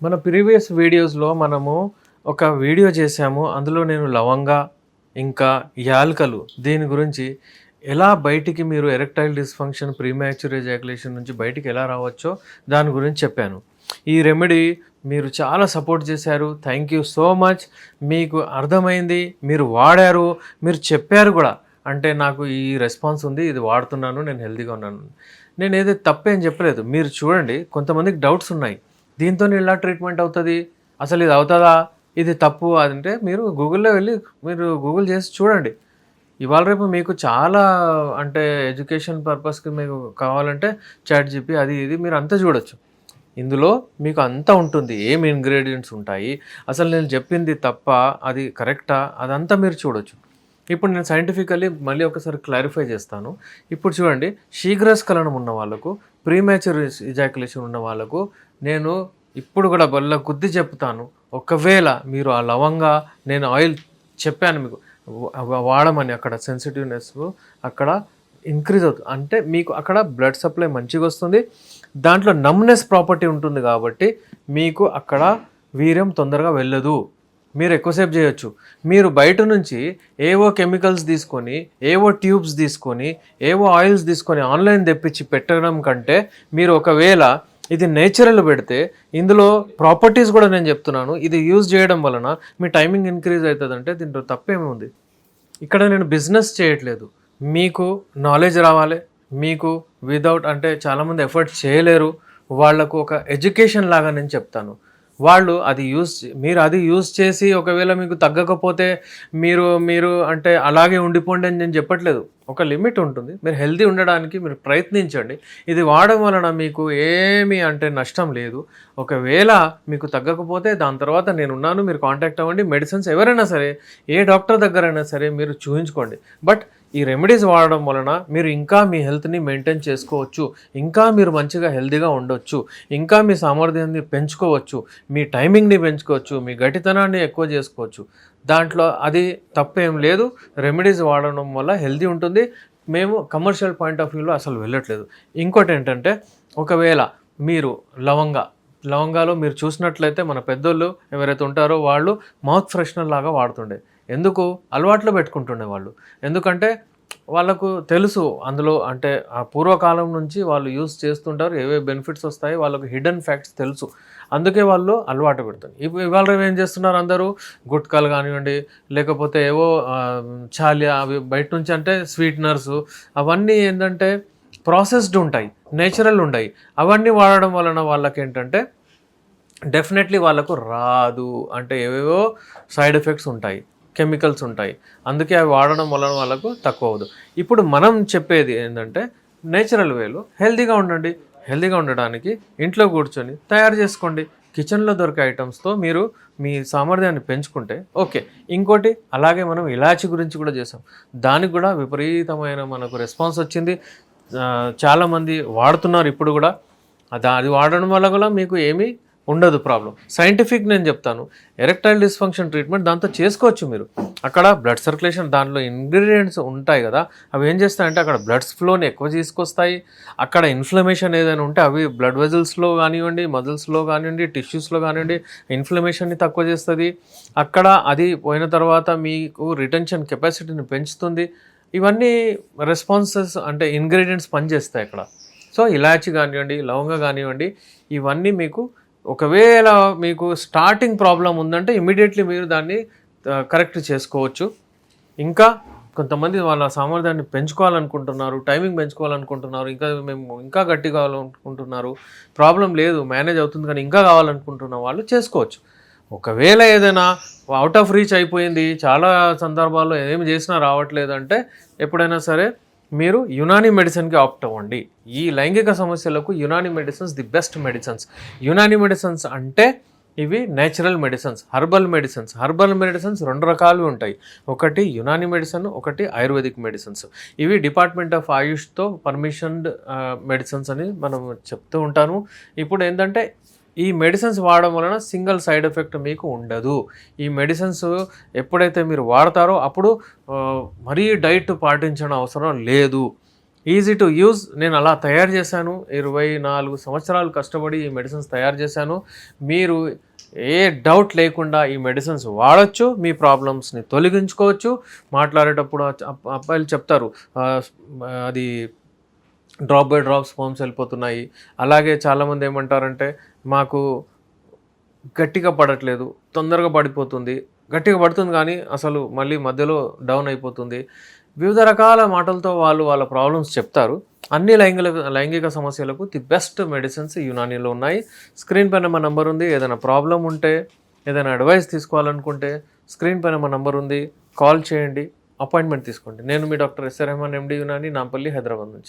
మన ప్రీవియస్ వీడియోస్‌లో మనము ఒక వీడియో చేశాము. అందులో నేను లవంగా, ఇంకా యాలకులు దీని గురించి ఎలా బయటికి మీరు ఎరెక్టైల్ డిస్‌ఫంక్షన్, ప్రీమాచ్యూర్ ఎజాక్యులేషన్ నుంచి బయటికి ఎలా రావచ్చో దాని గురించి చెప్పాను. ఈ రెమెడీ మీరు చాలా సపోర్ట్ చేశారు. Thank you so much. మీకు అర్థమైంది, మీరు వాడారు, మీరు చెప్పారు కూడా. అంటే నాకు ఈ రెస్పాన్స్ ఉంది, ఇది వాడుతున్నాను, నేను హెల్తీగా ఉన్నాను. నేనేదో తప్పేం చెప్పలేదు. మీరు చూడండి, కొంతమందికి డౌట్స్ ఉన్నాయి. దీంతోని ఎలా ట్రీట్మెంట్ అవుతది? అసలు ఇది అవుతదా? ఇది తప్పు అదంటే మీరు గూగుల్‌లో వెళ్లి మీరు గూగుల్ చేసి చూడండి. ఇవాళ రేపు మీకు చాలా అంటే ఎడ్యుకేషన్ పర్పస్‌కి మీకు కావాలంటే చాట్‌జీపీ అది ఇది మీరు అంతా చూడొచ్చు. ఇందులో మీకు అంతా ఉంటుంది. ఏం ఇంగ్రీడియెంట్స్ ఉంటాయి? అసలు నేను చెప్పింది తప్పా? అది కరెక్టా? అదంతా మీరు చూడొచ్చు. ఇప్పుడు నేను సైంటిఫికల్లీ మళ్ళీ ఒకసారి క్లారిఫై చేస్తాను. ఇప్పుడు చూడండి, శీఘ్రస్ఖలనం ఉన్న వాళ్ళకు, ప్రీమాచ్యూర్ ఎజాక్యులేషన్ ఉన్న వాళ్ళకు నేను ఇప్పుడు కూడా బల్ల కొద్దీ చెప్తాను. ఒకవేళ మీరు ఆ లవంగా నేను ఆయిల్ చెప్పాను మీకు వాడమని, అక్కడ సెన్సిటివ్‌నెస్ అక్కడ ఇంక్రీజ్ అవుతుంది. అంటే మీకు అక్కడ బ్లడ్ సప్లై మంచిగా వస్తుంది. దాంట్లో నమ్‌నెస్ ప్రాపర్టీ ఉంటుంది కాబట్టి మీకు అక్కడ వీర్యం తొందరగా వెళ్ళదు. మీరు ఎక్కువసేపు చేయొచ్చు. మీరు బయట నుంచి ఏవో కెమికల్స్ తీసుకొని, ఏవో ట్యూబ్స్ తీసుకొని, ఏవో ఆయిల్స్ తీసుకొని ఆన్లైన్ తెప్పించి పెట్టడం కంటే మీరు ఒకవేళ ఇది నేచురల్ పెడితే, ఇందులో ప్రాపర్టీస్ కూడా నేను చెప్తున్నాను. ఇది యూజ్ చేయడం వలన మీ టైమింగ్ ఇంక్రీజ్ అవుతుందంటే దీంట్లో తప్పేముంది? ఇక్కడ నేను బిజినెస్ చేయట్లేదు. మీకు నాలెడ్జ్ రావాలి. మీకు వితౌట్ అంటే చాలామంది ఎఫర్ట్ చేయలేరు. వాళ్లకు ఒక ఎడ్యుకేషన్ లాగా నేను చెప్తాను. వాళ్ళు అది మీరు అది యూజ్ చేసి ఒకవేళ మీకు తగ్గకపోతే మీరు అంటే అలాగే ఉండిపోండి అని నేను చెప్పట్లేదు. ఒక లిమిట్ ఉంటుంది. మీరు హెల్తీ ఉండడానికి మీరు ప్రయత్నించండి. ఇది వాడడం వలన మీకు ఏమీ అంటే నష్టం లేదు. ఒకవేళ మీకు తగ్గకపోతే దాని తర్వాత నేనున్నాను, మీరు కాంటాక్ట్ అవ్వండి. మెడిసిన్స్ ఎవరైనా సరే, ఏ డాక్టర్ దగ్గరైనా సరే మీరు చూయించుకోండి. బట్ ఈ రెమెడీస్ వాడడం వలన మీరు ఇంకా మీ హెల్త్ని మెయింటైన్ చేసుకోవచ్చు, ఇంకా మీరు మంచిగా హెల్తీగా ఉండొచ్చు, ఇంకా మీ సామర్థ్యాన్ని పెంచుకోవచ్చు, మీ టైమింగ్ని పెంచుకోవచ్చు, మీ గట్టితనాన్ని ఎక్కువ చేసుకోవచ్చు. దాంట్లో అది తప్పేం లేదు. రెమెడీస్ వాడడం వల్ల హెల్తీ ఉంటుంది. మేము కమర్షియల్ పాయింట్ ఆఫ్ వ్యూలో అసలు వెళ్ళట్లేదు. ఇంకోటి ఏంటంటే, ఒకవేళ మీరు లవంగాలో మీరు చూసినట్లయితే మన పెద్దోళ్ళు ఎవరైతే ఉంటారో వాళ్ళు మౌత్ ఫ్రెషనర్ లాగా వాడుతుండే. ఎందుకు? అలవాట్లో పెట్టుకుంటుండే వాళ్ళు. ఎందుకంటే వాళ్ళకు తెలుసు అందులో అంటే ఆ పూర్వకాలం నుంచి వాళ్ళు యూజ్ చేస్తుంటారు. ఏవే బెనిఫిట్స్ వస్తాయి వాళ్ళకు హిడెన్ ఫ్యాక్ట్స్ తెలుసు. అందుకే వాళ్ళు అలవాటు పెడతారు. ఇవాళ రేపు ఏం చేస్తున్నారు అందరూ? గుట్కాలు కానివ్వండి, లేకపోతే ఏవో చాలియా అవి బయట నుంచి అంటే స్వీట్నర్సు అవన్నీ ఏంటంటే ప్రాసెస్డ్ ఉంటాయి, నేచురల్ ఉంటాయి. అవన్నీ వాడడం వలన వాళ్ళకేంటంటే డెఫినెట్లీ వాళ్ళకు రాదు. అంటే ఏవేవో సైడ్ ఎఫెక్ట్స్ ఉంటాయి, కెమికల్స్ ఉంటాయి. అందుకే అవి వాడడం వలన వాళ్ళకు తక్కువ అవ్వదు. ఇప్పుడు మనం చెప్పేది ఏంటంటే నేచురల్ వేలో హెల్తీగా ఉండండి. హెల్తీగా ఉండడానికి ఇంట్లో కూర్చొని తయారు చేసుకోండి. కిచెన్లో దొరికే ఐటమ్స్తో మీరు మీ సామర్థ్యాన్ని పెంచుకుంటే ఓకే. ఇంకోటి అలాగే మనం ఇలాచి గురించి కూడా చేసాం. దానికి కూడా విపరీతమైన మనకు రెస్పాన్స్ వచ్చింది. చాలామంది వాడుతున్నారు ఇప్పుడు కూడా. అది వాడడం వల్ల కూడా మీకు ఏమీ ఉండదు ప్రాబ్లం. సైంటిఫిక్ నేను చెప్తాను. ఎరెక్టైల్ డిస్ఫంక్షన్ ట్రీట్మెంట్ దాంతో చేసుకోవచ్చు మీరు. అక్కడ బ్లడ్ సర్క్యులేషన్ దాంట్లో ఇంగ్రీడియంట్స్ ఉంటాయి కదా, అవి ఏం చేస్తాయంటే అక్కడ బ్లడ్ ఫ్లోని ఎక్కువ తీసుకొస్తాయి. అక్కడ ఇన్ఫ్లమేషన్ ఏదైనా ఉంటే అవి బ్లడ్ వెజల్స్లో కానివ్వండి, మజిల్స్లో కానివ్వండి, టిష్యూస్లో కానివ్వండి ఇన్ఫ్లమేషన్ని తక్కువ చేస్తుంది. అక్కడ అది పోయిన తర్వాత మీకు రిటెన్షన్ కెపాసిటీని పెంచుతుంది. ఇవన్నీ రెస్పాన్సెస్ అంటే ఇంగ్రీడియంట్స్ పనిచేస్తాయి అక్కడ. సో ఇలాచి కానివ్వండి, లవంగా కానివ్వండి, ఇవన్నీ మీకు ఒకవేళ మీకు స్టార్టింగ్ ప్రాబ్లం ఉందంటే ఇమీడియట్లీ మీరు దాన్ని కరెక్ట్ చేసుకోవచ్చు. ఇంకా కొంతమంది వాళ్ళ సామర్థ్యాన్ని పెంచుకోవాలనుకుంటున్నారు, టైమింగ్ పెంచుకోవాలనుకుంటున్నారు, మేము ఇంకా గట్టి కావాలనుకుంటున్నారు, ప్రాబ్లం లేదు మేనేజ్ అవుతుంది కానీ ఇంకా కావాలనుకుంటున్న వాళ్ళు చేసుకోవచ్చు. ఒకవేళ ఏదైనా అవుట్ ఆఫ్ రీచ్ అయిపోయింది, చాలా సందర్భాల్లో ఏమి చేసినా రావట్లేదంటే ఎప్పుడైనా సరే మీరు యునానీ మెడిసిన్కి ఆప్ట్ అవ్వండి. ఈ లైంగిక సమస్యలకు Unani medicines the best medicines. Unani medicines అంటే ఇవి నేచురల్ మెడిసిన్స్, హర్బల్ మెడిసిన్స్ 2 రకాలు ఉంటాయి. ఒకటి యునానీ మెడిసిన్, ఒకటి ఆయుర్వేదిక్ మెడిసిన్స్. ఇవి డిపార్ట్మెంట్ ఆఫ్ ఆయుష్తో పర్మిషన్డ్ మెడిసిన్స్ అని మనం చెప్తూ ఉంటాను. ఇప్పుడు ఏంటంటే ఈ మెడిసిన్స్ వాడడం వలన సింగిల్ సైడ్ ఎఫెక్ట్ మీకు ఉండదు. ఈ మెడిసిన్స్ ఎప్పుడైతే మీరు వాడతారో అప్పుడు మరీ డైట్ పాటించడం అవసరం లేదు. Easy to use. నేను అలా తయారు చేశాను. 24 సంవత్సరాలు కష్టపడి ఈ మెడిసిన్స్ తయారు చేశాను. మీరు ఏ డౌట్ లేకుండా ఈ మెడిసిన్స్ వాడొచ్చు. మీ ప్రాబ్లమ్స్ని తొలగించుకోవచ్చు. మాట్లాడేటప్పుడు అబ్బాయిలు చెప్తారు, అది డ్రాప్ బై డ్రాప్ స్పర్మ్స్ వెళ్ళిపోతున్నాయి. అలాగే చాలామంది ఏమంటారంటే, మాకు గట్టిగా పడట్లేదు, తొందరగా పడిపోతుంది. గట్టిగా పడుతుంది కానీ అసలు మళ్ళీ మధ్యలో డౌన్ అయిపోతుంది. వివిధ రకాల మాటలతో వాళ్ళు వాళ్ళ ప్రాబ్లమ్స్ చెప్తారు. అన్ని లైంగిక సమస్యలకు ది బెస్ట్ మెడిసిన్స్ యునానీలో ఉన్నాయి. స్క్రీన్ పైన మా నంబర్ ఉంది. ఏదైనా ప్రాబ్లం ఉంటే, ఏదైనా అడ్వైస్ తీసుకోవాలనుకుంటే స్క్రీన్ పైన మా నంబర్ ఉంది. కాల్ చేయండి, అపాయింట్మెంట్ తీసుకోండి. నేను మీ డాక్టర్ ఎస్ఆర్ రెహమాన్, ఎండి, యునాని, నాంపల్లి, హైదరాబాద్ నుంచి.